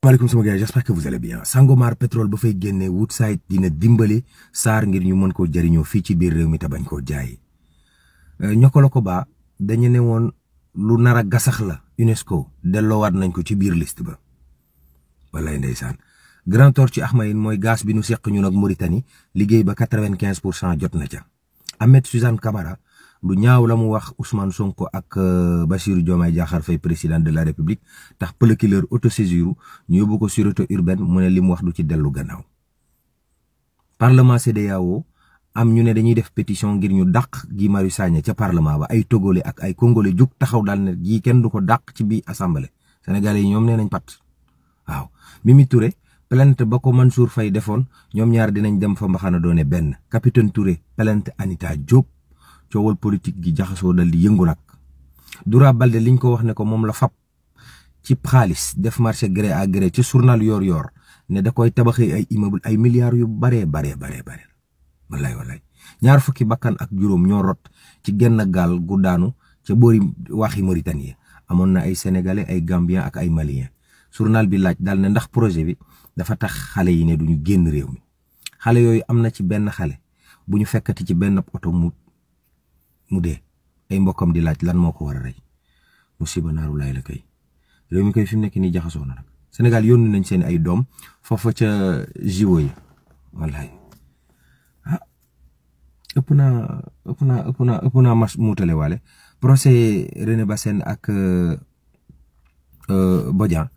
maaleykum sama gars j'espère que vous allez bien Sangomar pétrole ba fay génne Woodside dina dimbali SAR ngir ñu mën koo jariñoo fii ci biir réew mi te bañ koo jaay ñokkala ko ba dañu ne woon lu nar a gasax la UNESCO delloowaat nañ ko ci biir liste ba wallaay ndeysaan Grand Tortue Ahmeyim mooy gaz bi nu seq ñun ak Mauritanie liggéey ba 95% jot na ca Ahmed Suzanne Camara lu ñaaw la mu wax Ousmane Sonko ak Bassirou Diomaye Diakhar Faye président de la République tax procureur autosaisiru ñu yóbbu ko sûreté urbaine mu ne li mu wax du ci dellu gannaaw parlement CEDEAO am ñu ne dañuy def pétition ngir ñu dàq Guy Marius Sagna ca parlement ba ay togolais ak ay congolais jug taxaw daal ne gii kenn du ko dàq ci biir assemblée sénégalais yi ñoom nee nañ pat waaw Mimi Touré plainte ba ko Mansour Faye defoon ñoom ñaar dinañ dem fa mbaxana doone benn capitaine Touré plainte Anita Diop coowal politique gi jaxasoo dal di yëngu nag Doura Baldé liñ ko wax ne ko moom la fab ci xaalis def marché gré à gré ci journal yor ne da koy tabaxee ay immeuble ay milliards yu bare wallaay ñaar fukki bakkan ak juróom ñoo rot ci genn gaal gu daanu ca boori waxi Mauritanie amoon na ay sénégalais ay gambien ak ay malien journal bi laaj daal ne ndax projet bi dafa tax xale yi ne duñu génn réew mi xale yooyu am na ci benn xale bu ñu fekkati ci benn oto mu dee ay mbokkam di laaj lan moo ko war a rey musiba naaru laay la kay réew mi koy fi mu nekk nii jaxasoo na nag Sénégal yónni nañ seen ay doom foofa ca jiwo yi wallaay ëpp naa mas muutale waale procès René Bassène ak Bodian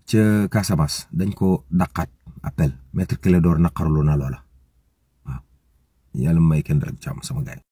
ca Casamance dañ ko daqaat appel maître Clédor naqarlu na loola waaw yàlla may kenn rek jàmm sama gaay